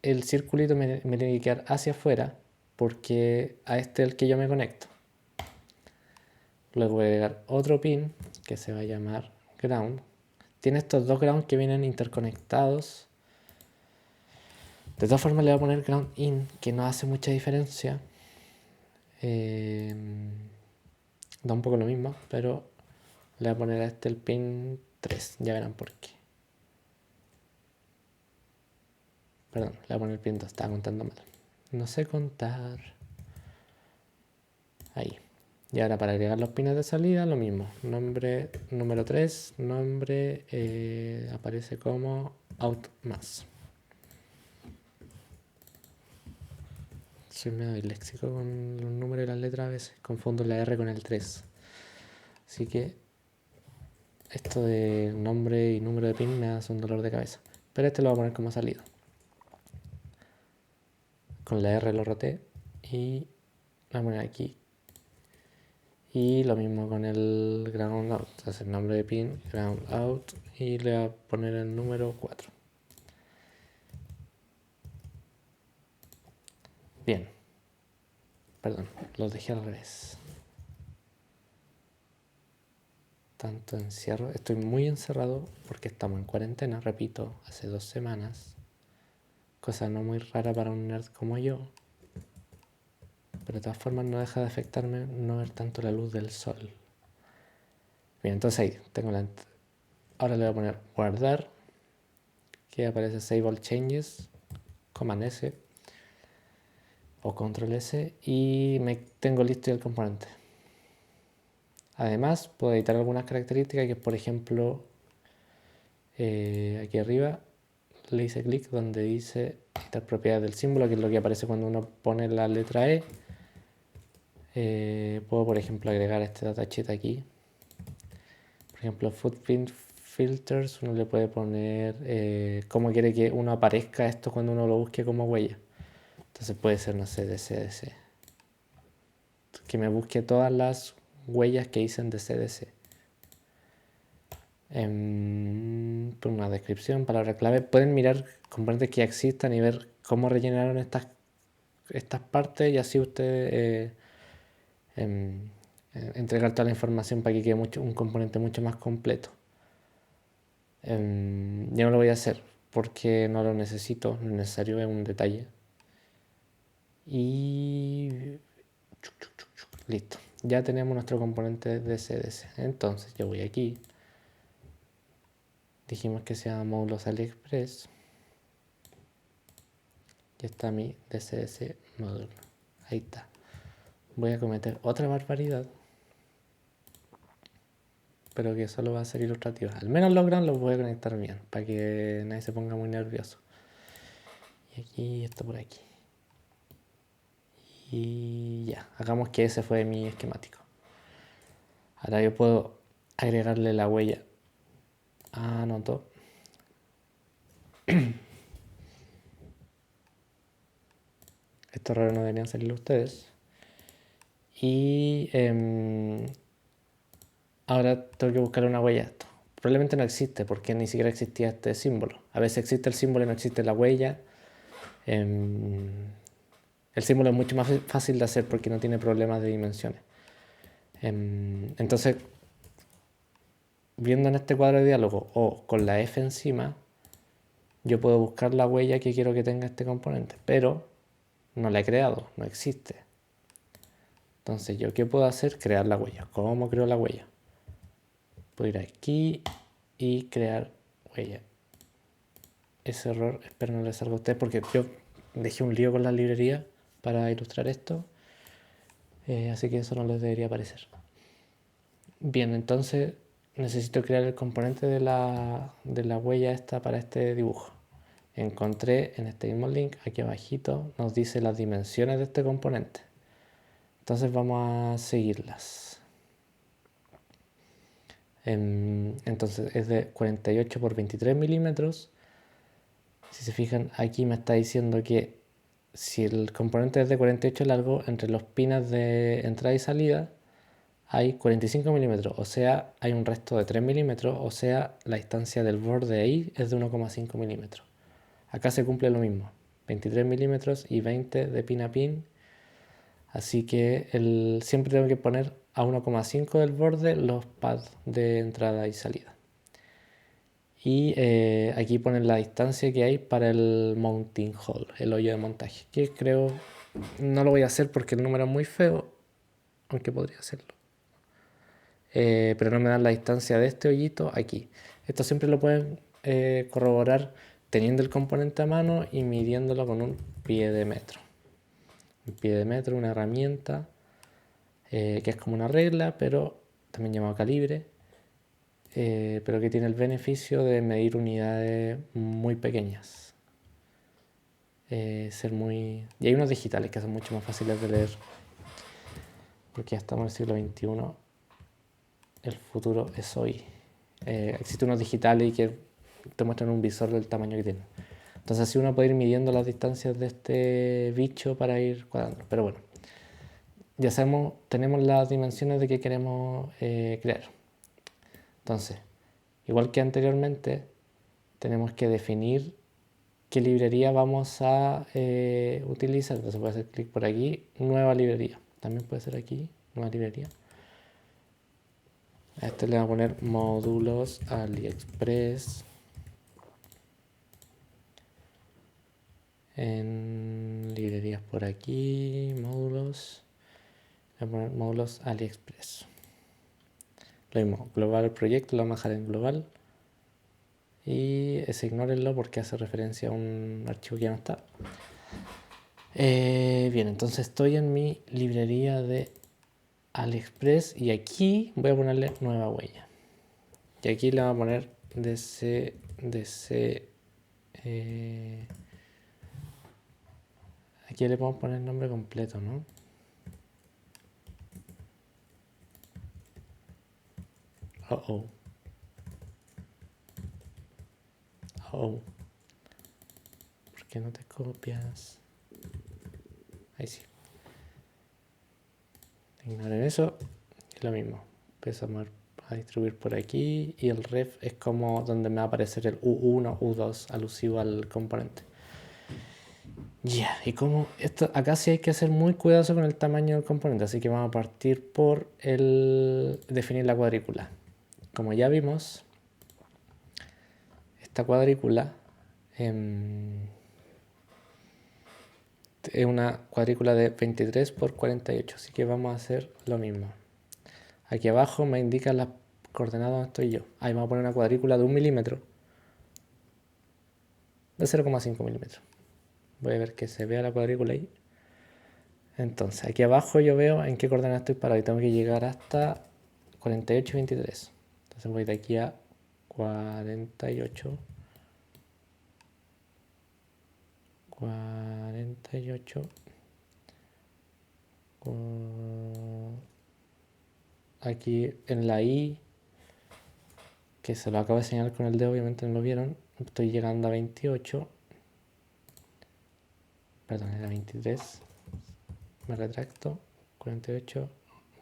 el circulito me tiene que quedar hacia afuera porque a este es el que yo me conecto. Luego voy a agregar otro pin que se va a llamar ground. Tiene estos dos ground que vienen interconectados. De todas formas le voy a poner ground in, que no hace mucha diferencia. Da un poco lo mismo, pero le voy a poner a este el pin 3. Ya verán por qué. Perdón, le voy a poner el pin 2. Estaba contando mal. No sé contar. Ahí. Y ahora para agregar los pines de salida, lo mismo. Nombre número 3, nombre aparece como out más. Soy medio disléxico con los números y las letras a veces. Confundo la R con el 3. Así que esto de nombre y número de pin me hace un dolor de cabeza. Pero este lo voy a poner como salida. Con la R lo roté y lo voy a poner aquí. Y lo mismo con el ground out. Entonces el nombre de pin, ground out. Y le voy a poner el número 4. Bien. Perdón, los dejé al revés. Tanto encierro. Estoy muy encerrado porque estamos en cuarentena, repito, hace 2 semanas. Cosa no muy rara para un nerd como yo. Pero de todas formas no deja de afectarme no ver tanto la luz del sol. Bien, entonces ahí tengo la... Ahora le voy a poner guardar. Que aparece Save All Changes. Command S. O Control S. Y me tengo listo el componente. Además, puedo editar algunas características que, por ejemplo, aquí arriba le hice clic donde dice editar propiedades del símbolo, que es lo que aparece cuando uno pone la letra E. Puedo, por ejemplo, agregar este datasheet aquí. Por ejemplo, footprint filters, uno le puede poner cómo quiere que uno aparezca esto cuando uno lo busque como huella. Entonces puede ser, no sé, de CDC. Que me busque todas las huellas que hice en CDC. Por una descripción, palabra clave. Pueden mirar componentes que ya existan y ver cómo rellenaron estas partes y así ustedes entregar toda la información para que quede un componente mucho más completo. Yo no lo voy a hacer porque no lo necesito, no es necesario, es un detalle. Y listo, ya tenemos nuestro componente de CDS. Entonces yo voy aquí, dijimos que se llama módulos AliExpress. Ya está mi DCS módulo. Ahí está. Voy a cometer otra barbaridad, pero que solo va a ser ilustrativa. Al menos los ground los voy a conectar bien, para que nadie se ponga muy nervioso. Y aquí, esto por aquí. Y ya, hagamos que ese fue mi esquemático. Ahora yo puedo agregarle la huella. Anoto. Estos errores no deberían salir ustedes. Y ahora tengo que buscar una huella a esto. Probablemente no existe porque ni siquiera existía este símbolo. A veces existe el símbolo y no existe la huella. El símbolo es mucho más fácil de hacer porque no tiene problemas de dimensiones. Entonces, viendo en este cuadro de diálogo o con la F encima, yo puedo buscar la huella que quiero que tenga este componente, pero no la he creado, no existe. Entonces, ¿yo qué puedo hacer? Crear la huella. ¿Cómo creo la huella? Puedo ir aquí y crear huella. Ese error, espero no les salga a ustedes porque yo dejé un lío con la librería para ilustrar esto. Así que eso no les debería aparecer. Bien, entonces necesito crear el componente de la huella esta para este dibujo. Encontré en este mismo link, aquí abajito, nos dice las dimensiones de este componente. Entonces vamos a seguirlas. Entonces es de 48 por 23 milímetros. Si se fijan, aquí me está diciendo que si el componente es de 48 largo, entre los pines de entrada y salida hay 45 milímetros, o sea, hay un resto de 3 milímetros, o sea, la distancia del borde ahí es de 1,5 milímetros. Acá se cumple lo mismo, 23 milímetros y 20 de pin a pin, así que siempre tengo que poner a 1,5 del borde los pads de entrada y salida. Y aquí ponen la distancia que hay para el mounting hole, el hoyo de montaje, que creo no lo voy a hacer porque el número es muy feo, aunque podría hacerlo. Pero no me dan la distancia de este hoyito aquí. Esto siempre lo pueden corroborar teniendo el componente a mano y midiéndolo con un pie de metro. Un pie de metro, una herramienta que es como una regla, pero también llamado calibre, pero que tiene el beneficio de medir unidades muy pequeñas. Y hay unos digitales que son mucho más fáciles de leer, porque ya estamos en el siglo XXI, el futuro es hoy. Existen unos digitales que te muestran un visor del tamaño que tienen. Entonces así uno puede ir midiendo las distancias de este bicho para ir cuadrando. Pero bueno, ya sabemos, tenemos las dimensiones de que queremos crear. Entonces, igual que anteriormente, tenemos que definir qué librería vamos a utilizar. Entonces voy a hacer clic por aquí, nueva librería. También puede ser aquí, nueva librería. A este le voy a poner módulos AliExpress. En librerías por aquí, módulos. Voy a poner módulos AliExpress. Lo mismo, global el proyecto, lo vamos a dejar en global. Y ese ignórenlo porque hace referencia a un archivo que ya no está. Bien, entonces estoy en mi librería de AliExpress y aquí voy a ponerle nueva huella. Y aquí le voy a poner DC. Aquí le podemos poner el nombre completo, ¿no? Oh. ¿Por qué no te copias? Ahí sí. Ignoren eso. Es lo mismo. Empezamos a distribuir por aquí. Y el ref es como donde me va a aparecer el U1, U2, alusivo al componente. Ya, y como esto, acá sí hay que ser muy cuidadoso con el tamaño del componente. Así que vamos a partir por definir la cuadrícula. Como ya vimos, esta cuadrícula es una cuadrícula de 23 por 48, así que vamos a hacer lo mismo. Aquí abajo me indica las coordenadas donde estoy yo. Ahí vamos a poner una cuadrícula de 1 milímetro, de 0,5 milímetros. Voy a ver que se vea la cuadrícula ahí. Entonces, aquí abajo yo veo en qué coordenada estoy parado y tengo que llegar hasta 48 y 23. Entonces voy de aquí a 48. 48. Aquí en la I, que se lo acabo de señalar con el dedo, obviamente no lo vieron. Estoy llegando a 28. Perdón, era 23. Me retracto. 48,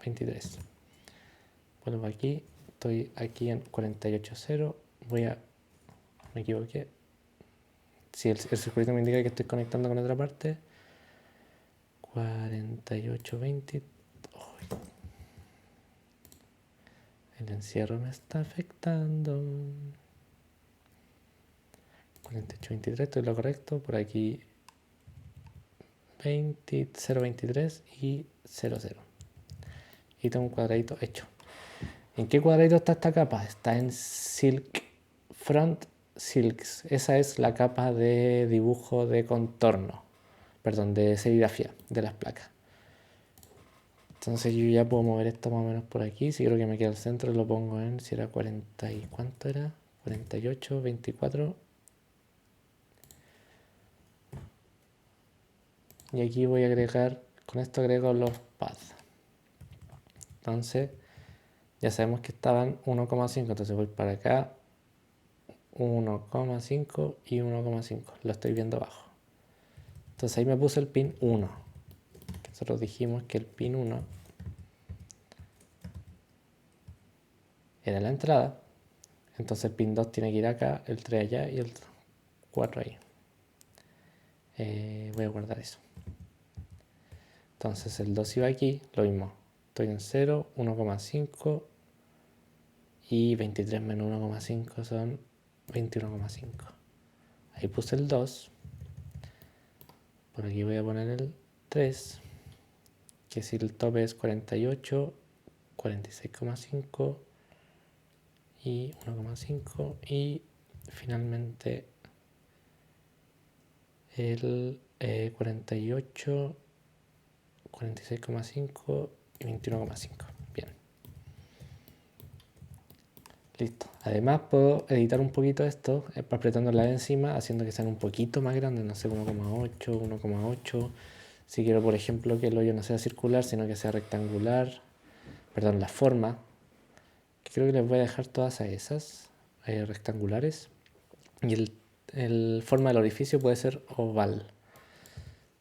23. Vuelvo aquí. Estoy aquí en 48.0. Me equivoqué. Si el circuito me indica que estoy conectando con otra parte. 48.20. El encierro me está afectando. 48.23, estoy lo correcto. Por aquí 0.23 y 0.0. Y tengo un cuadradito hecho. ¿En qué cuadradito está esta capa? Está en Silk Front Silks. Esa es la capa de dibujo de contorno. Perdón, de serigrafía de las placas. Entonces yo ya puedo mover esto más o menos por aquí. Si creo que me queda al centro, lo pongo en, si era 40 y ¿cuánto era? 48, 24. Y aquí voy a agregar, con esto agrego los pads. Entonces ya sabemos que estaban 1,5, entonces voy para acá, 1,5 y 1,5. Lo estoy viendo abajo. Entonces ahí me puse el pin 1. Nosotros dijimos que el pin 1 era la entrada. Entonces el pin 2 tiene que ir acá, el 3 allá y el 4 ahí. Voy a guardar eso. Entonces el 2 iba aquí, lo mismo. Estoy en 0, 1,5 y 23 menos 1,5 son 21,5. Ahí puse el 2. Por aquí voy a poner el 3, que si el tope es 48, 46,5 y 1,5 y finalmente el 48, 46,5 y 21,5. Bien. Listo. Además puedo editar un poquito esto apretando la de encima, haciendo que sean un poquito más grandes, no sé, 1,8, 1,8. Si quiero, por ejemplo, que el hoyo no sea circular, sino que sea rectangular. Perdón, la forma. Creo que les voy a dejar todas a esas rectangulares. Y el forma del orificio puede ser oval.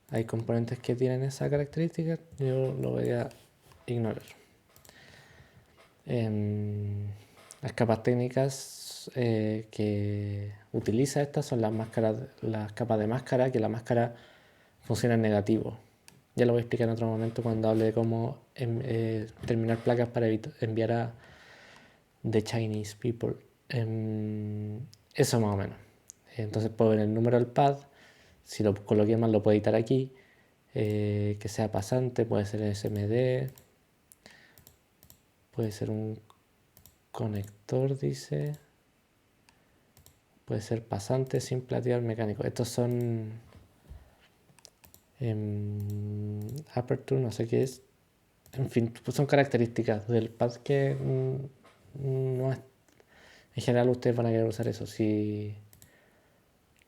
Hay componentes que tienen esa característica, yo lo voy a ignorar. Las capas técnicas que utiliza estas son las capas de máscara, que la máscara funciona en negativo. Ya lo voy a explicar en otro momento cuando hable de cómo terminar placas para enviar a The Chinese People. Eso más o menos. Entonces puedo ver el número del pad. Si lo coloqué mal lo puedo editar aquí. Que sea pasante, puede ser SMD. Puede ser un conector, dice. Puede ser pasante sin platear mecánico. Estos son aperture, no sé qué es. En fin, pues son características del pad que no es. En general ustedes van a querer usar eso. Si,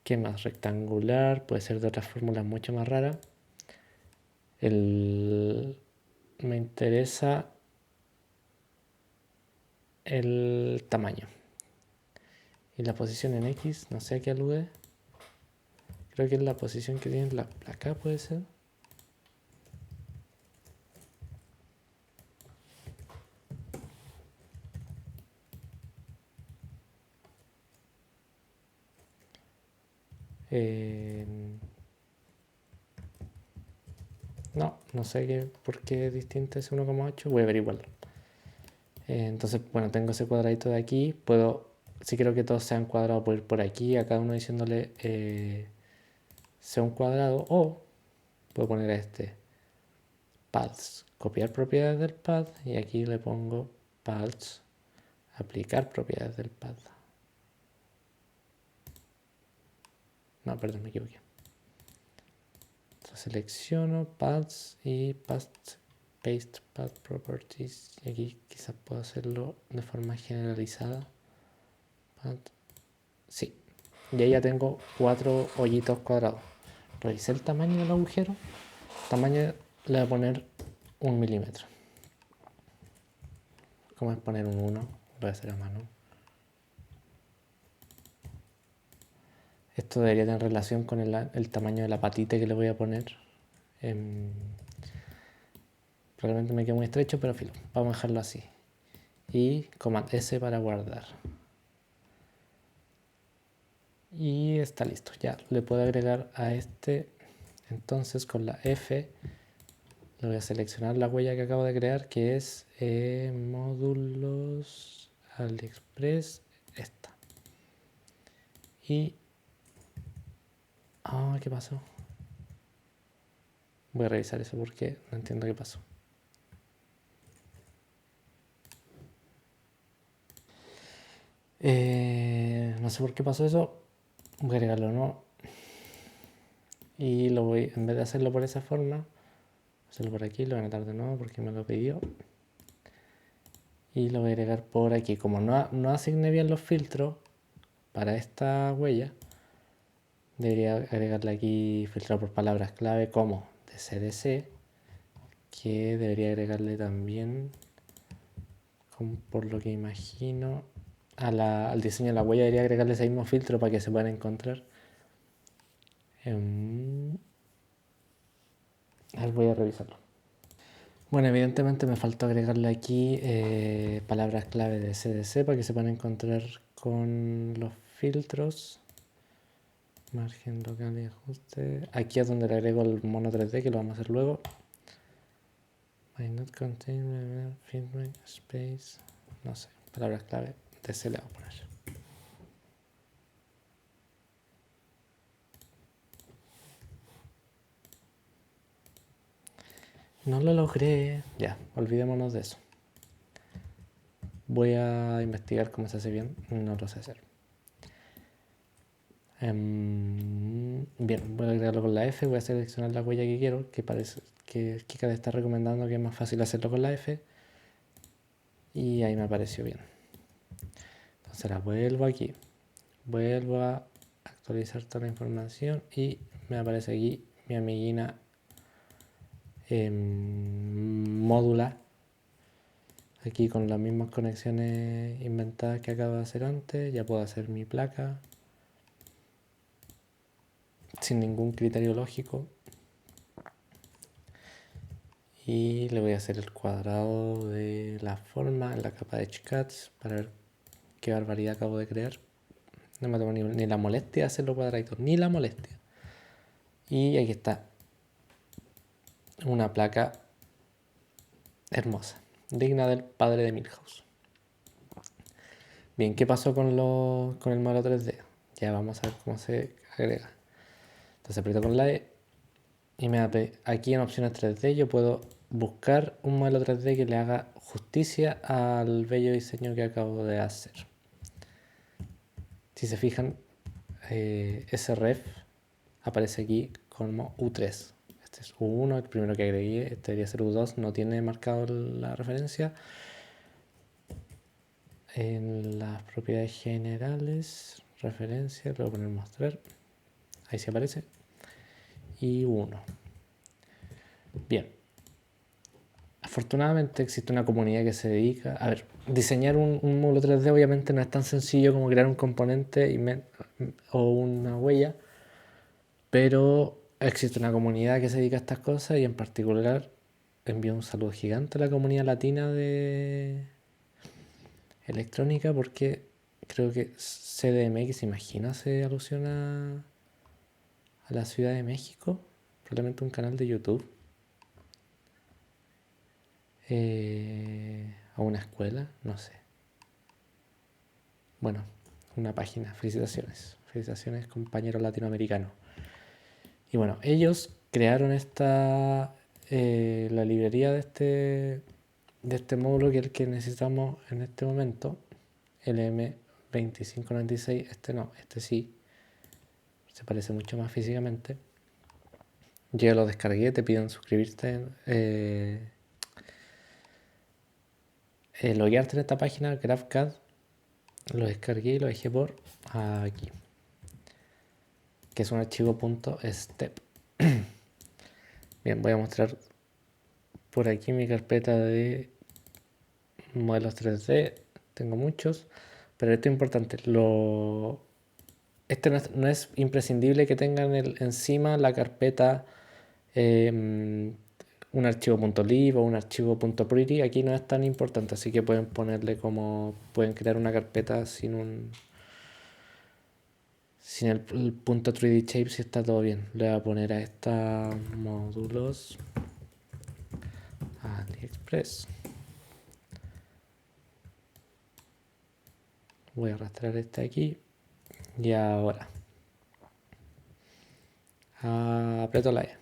¿qué más? Rectangular, puede ser de otras fórmulas mucho más raras. Me interesa el tamaño. Y la posición en X, no sé a qué alude. Creo que es la posición que tiene la placa, puede ser. No sé por qué es distinto ese 1,8. Voy a averiguarlo. Entonces, bueno, tengo ese cuadradito de aquí. Puedo, si quiero que todos sean cuadrados, puedo ir por aquí, a cada uno diciéndole sea un cuadrado. O puedo poner paths, copiar propiedades del path. Y aquí le pongo paths, aplicar propiedades del path. No, perdón, me equivoqué. Entonces selecciono paths y paste path properties. Y aquí quizás puedo hacerlo de forma generalizada. Sí. Y ahí ya tengo 4 hoyitos cuadrados. Revisé el tamaño del agujero. El tamaño le voy a poner 1 milímetro. ¿Cómo es poner un 1? Lo voy a hacer a mano. Esto debería tener relación con el tamaño de la patita que le voy a poner. Probablemente me quede muy estrecho, pero filo. Vamos a dejarlo así. Y Command S para guardar. Y está listo. Ya le puedo agregar a este. Entonces con la F le voy a seleccionar la huella que acabo de crear, que es módulos AliExpress. Esta. Y... ¿qué pasó? Voy a revisar eso porque no entiendo qué pasó. No sé por qué pasó eso. Voy a agregarlo, ¿no? Y lo voy, en vez de hacerlo por esa forma, hacerlo por aquí, lo voy a anotar de nuevo porque me lo pidió. Y lo voy a agregar por aquí. Como no asigné bien los filtros para esta huella, debería agregarle aquí filtro por palabras clave como de CDC, que debería agregarle también, por lo que imagino, al diseño de la huella debería agregarle ese mismo filtro para que se puedan encontrar. A ver, voy a revisarlo. Bueno, evidentemente me faltó agregarle aquí palabras clave de CDC para que se puedan encontrar con los filtros. Margen local y ajuste. Aquí es donde le agrego el mono 3D, que lo vamos a hacer luego. Might not contain feedback space. No sé, palabras clave de C le voy a poner. No lo logré. Ya, olvidémonos de eso. Voy a investigar cómo se hace bien. No lo sé hacer. Bien, voy a agregarlo con la F. Voy a seleccionar la huella que quiero, que parece que Kika está recomendando que es más fácil hacerlo con la F. Y ahí me apareció bien. Entonces la vuelvo aquí. Vuelvo a actualizar toda la información y me aparece aquí mi amiguina módula, aquí con las mismas conexiones inventadas que acabo de hacer antes. Ya puedo hacer mi placa sin ningún criterio lógico y le voy a hacer el cuadrado de la forma en la capa de Etchcats para ver qué barbaridad acabo de crear. No me tomo ni la molestia de hacerlo cuadradito, ni la molestia. Y aquí está una placa hermosa, digna del padre de Milhouse. Bien, ¿qué pasó con el modelo 3D? Ya vamos a ver cómo se agrega. Entonces aprieto con la E y aquí en opciones 3D yo puedo buscar un modelo 3D que le haga justicia al bello diseño que acabo de hacer. Si se fijan, ese ref aparece aquí como U3. Este es U1, el primero que agregué, este debería ser U2, no tiene marcado la referencia. En las propiedades generales, referencia, le voy a poner mostrar. Ahí sí aparece. Y U1. Bien. Afortunadamente existe una comunidad que se dedica... A ver, diseñar un módulo 3D obviamente no es tan sencillo como crear un componente o una huella, pero existe una comunidad que se dedica a estas cosas y en particular envío un saludo gigante a la comunidad latina de electrónica porque creo que CDMX, imagina, hace alusión a la Ciudad de México, probablemente un canal de YouTube, a una escuela, no sé. Bueno, una página, felicitaciones, felicitaciones compañeros latinoamericanos. Y bueno, ellos crearon la librería de este módulo que es el que necesitamos en este momento, LM2596, este no, este sí, se parece mucho más físicamente. Yo ya lo descargué, te piden suscribirte, loguearte en esta página, GraphCAD, lo descargué y lo dejé por aquí, que es un archivo .step. Bien, voy a mostrar por aquí mi carpeta de modelos 3D. Tengo muchos, pero esto es importante. Este no es imprescindible que tengan encima la carpeta un archivo .lib o un archivo .pretty. Aquí no es tan importante, así que pueden pueden crear una carpeta sin el punto 3D shape si está todo bien. Le voy a poner a esta módulos AliExpress. Voy a arrastrar este aquí y ahora aprieto la E.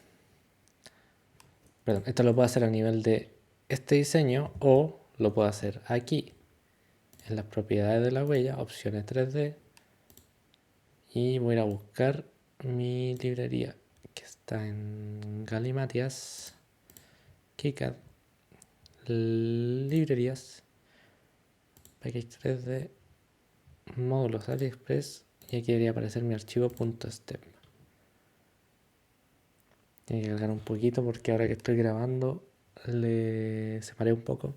Perdón, esto lo puedo hacer a nivel de este diseño o lo puedo hacer aquí en las propiedades de la huella, opciones 3D, y voy a ir a buscar mi librería que está en Galimatias, KiCad, librerías, package 3D, módulos AliExpress, y aquí debería aparecer mi archivo .step. Tiene que cargar un poquito porque ahora que estoy grabando le separé un poco.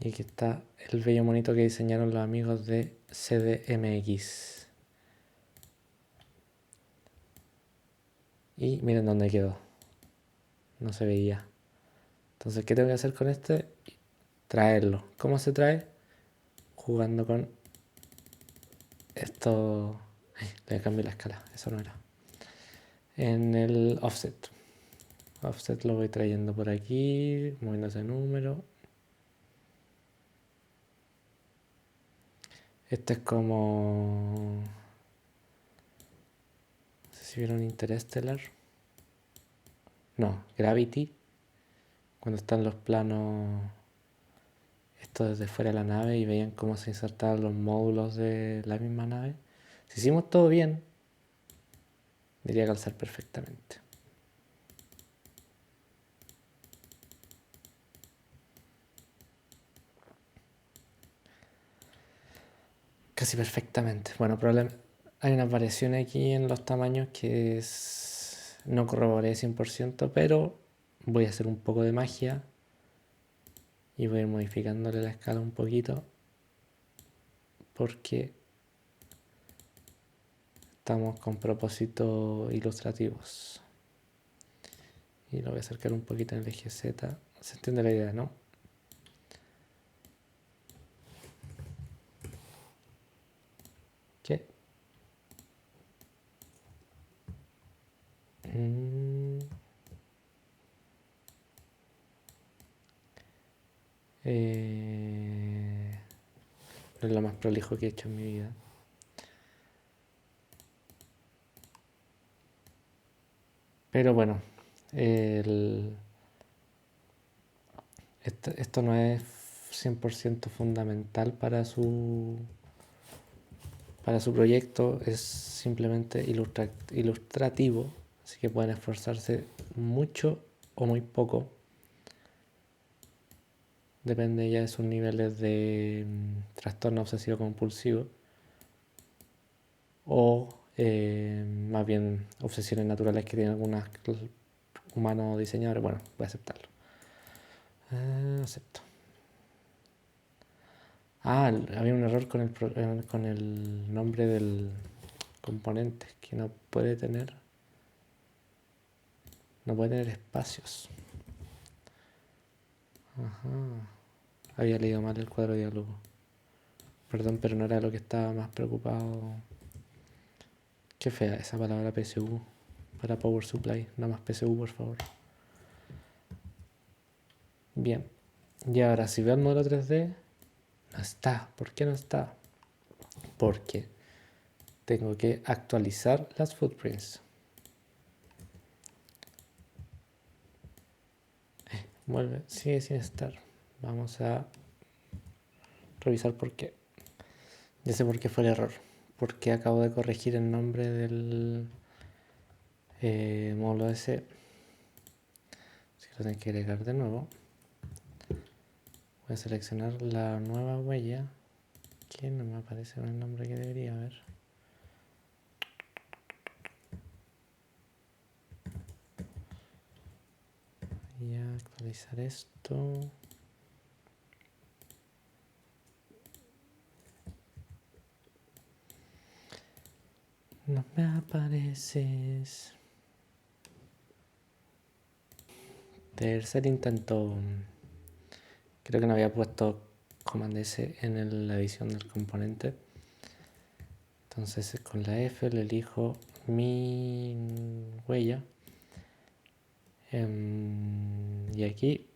Y aquí está el bello monito que diseñaron los amigos de CDMX. Y miren dónde quedó. No se veía. Entonces, ¿qué tengo que hacer con este? Traerlo. ¿Cómo se trae? Jugando con esto. Ay, le cambié la escala. Eso no era. En el offset. Offset lo voy trayendo por aquí. Moviendo ese número. Este es como... No sé si vieron Interstellar. No, Gravity. Cuando están los planos... Esto desde fuera de la nave y veían cómo se insertaban los módulos de la misma nave. Si hicimos todo bien, debería calzar perfectamente. Casi perfectamente. Bueno, probablemente hay unas variaciones aquí en los tamaños que no corroboré 100%, pero voy a hacer un poco de magia y voy a ir modificándole la escala un poquito porque estamos con propósitos ilustrativos. Y lo voy a acercar un poquito en el eje Z. ¿Se entiende la idea, no? ¿Qué? No es lo más prolijo que he hecho en mi vida. Pero bueno, esto no es 100% fundamental para su proyecto, es simplemente ilustrativo, así que pueden esforzarse mucho o muy poco. Depende ya de sus niveles de trastorno obsesivo compulsivo o más bien obsesiones naturales que tienen algunos humanos diseñadores. Bueno, voy a aceptarlo. Acepto. Había un error con el nombre del componente, que no puede tener espacios. Ajá. Había leído mal el cuadro de diálogo. Perdón, pero no era lo que estaba más preocupado. Qué fea esa palabra PSU para Power Supply. No más PSU, por favor. Bien. Y ahora, si veo el modelo 3D, no está. ¿Por qué no está? Porque tengo que actualizar las footprints. Vuelve, sigue sin estar. Vamos a revisar por qué. Ya sé por qué fue el error. Porque acabo de corregir el nombre del módulo ese. Así que lo tengo que agregar de nuevo. Voy a seleccionar la nueva huella. Que no me aparece con el nombre que debería haber. Y a actualizar esto. No me apareces. Tercer intento. Creo que no había puesto Command S en la edición del componente. Entonces con la F le elijo mi huella. Y aquí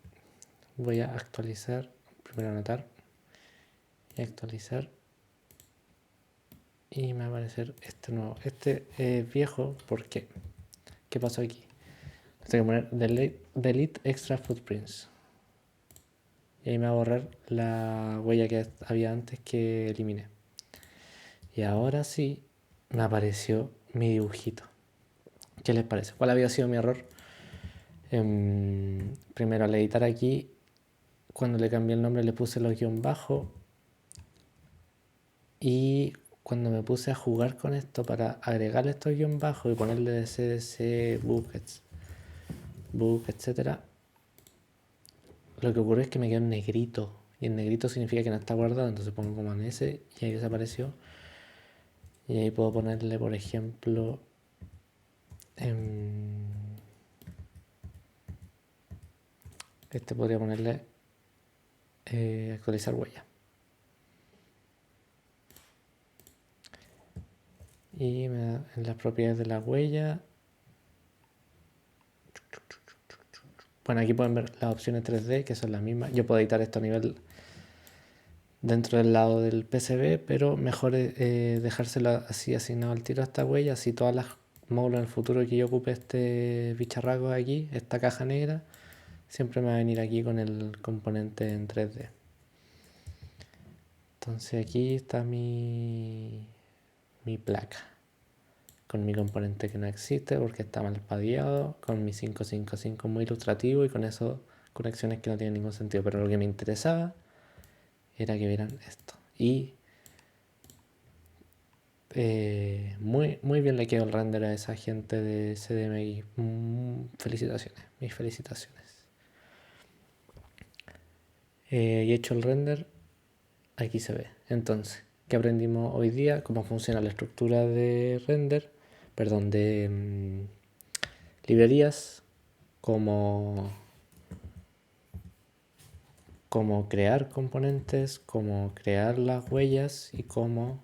voy a actualizar. Primero anotar. Y actualizar. Y me va a aparecer este nuevo. Este es viejo. ¿Por qué? ¿Qué pasó aquí? Tengo que poner delete extra footprints. Y ahí me va a borrar la huella que había antes que eliminé. Y ahora sí me apareció mi dibujito. ¿Qué les parece? ¿Cuál había sido mi error? Primero al editar aquí, cuando le cambié el nombre le puse los guión bajo. Y cuando me puse a jugar con esto para agregarle estos guión bajos y ponerle de CDC, book, etc. Lo que ocurrió es que me quedó en negrito. Y en negrito significa que no está guardado. Entonces pongo como en ese y ahí desapareció. Y ahí puedo ponerle, por ejemplo, Este podría ponerle actualizar huella. Y en las propiedades de la huella, bueno, aquí pueden ver las opciones 3D, que son las mismas. Yo puedo editar esto a nivel dentro del lado del PCB, pero mejor dejárselo así asignado al tiro a esta huella, así todas las módulos en el futuro que yo ocupe este bicharraco aquí, esta caja negra, siempre me va a venir aquí con el componente en 3D. Entonces aquí está mi placa, con mi componente que no existe porque está mal espadeado, con mi 555 muy ilustrativo y con eso conexiones que no tienen ningún sentido, pero lo que me interesaba era que vieran esto. Y muy bien le quedó el render a esa gente de CDMI. Felicitaciones, mis felicitaciones. Y hecho el render, aquí se ve. Entonces, ¿qué aprendimos hoy día? Cómo funciona la estructura de render, perdón, de librerías, cómo crear componentes, cómo crear las huellas y cómo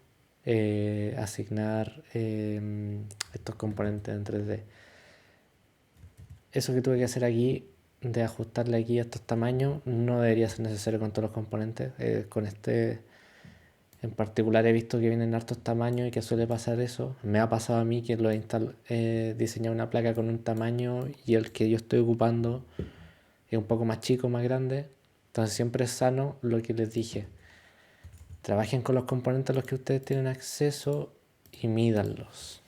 asignar estos componentes en 3D. Eso que tuve que hacer aquí, de ajustarle aquí a estos tamaños, no debería ser necesario con todos los componentes. Con este en particular he visto que vienen hartos tamaños y que suele pasar eso. Me ha pasado a mí que lo he diseñado una placa con un tamaño y el que yo estoy ocupando es un poco más chico, más grande. Entonces siempre es sano lo que les dije. Trabajen con los componentes a los que ustedes tienen acceso y mídanlos.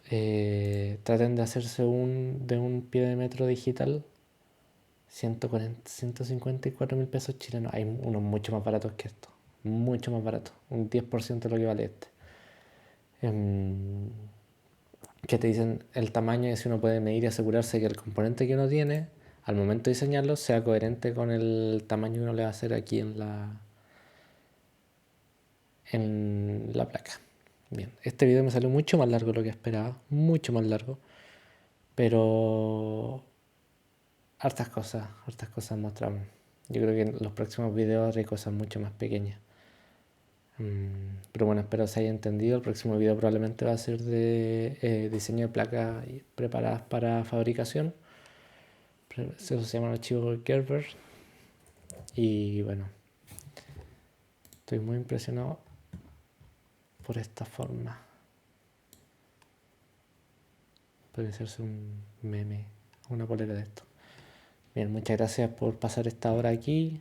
Traten de hacerse de un pie de metro digital 154 mil pesos chilenos. Hay unos mucho más baratos que esto. Mucho más baratos. Un 10% de lo que vale este. Que te dicen el tamaño y si uno puede medir y asegurarse que el componente que uno tiene al momento de diseñarlo sea coherente con el tamaño que uno le va a hacer aquí en la placa. Bien, este video me salió mucho más largo de lo que esperaba, mucho más largo, pero hartas cosas mostramos. Yo creo que en los próximos videos hay cosas mucho más pequeñas. Pero bueno, espero se haya entendido. El próximo video probablemente va a ser de diseño de placas preparadas para fabricación. Eso se llama archivo Gerber. Y bueno, estoy muy impresionado por esta forma. Puede hacerse un meme, una polera de esto. Bien, muchas gracias por pasar esta hora aquí.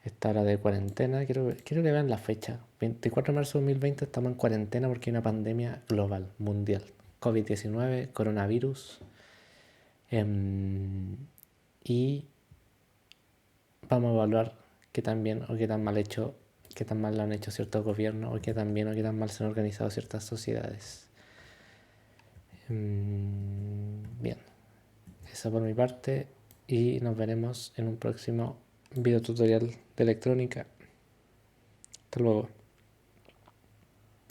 Esta hora de cuarentena. Quiero que vean la fecha. 24 de marzo de 2020 estamos en cuarentena porque hay una pandemia global, mundial. COVID-19, coronavirus. Y vamos a evaluar qué tan bien o qué tan mal hecho, qué tan mal lo han hecho ciertos gobiernos o qué tan bien o qué tan mal se han organizado ciertas sociedades. Bien, eso por mi parte y nos veremos en un próximo video tutorial de electrónica. Hasta luego.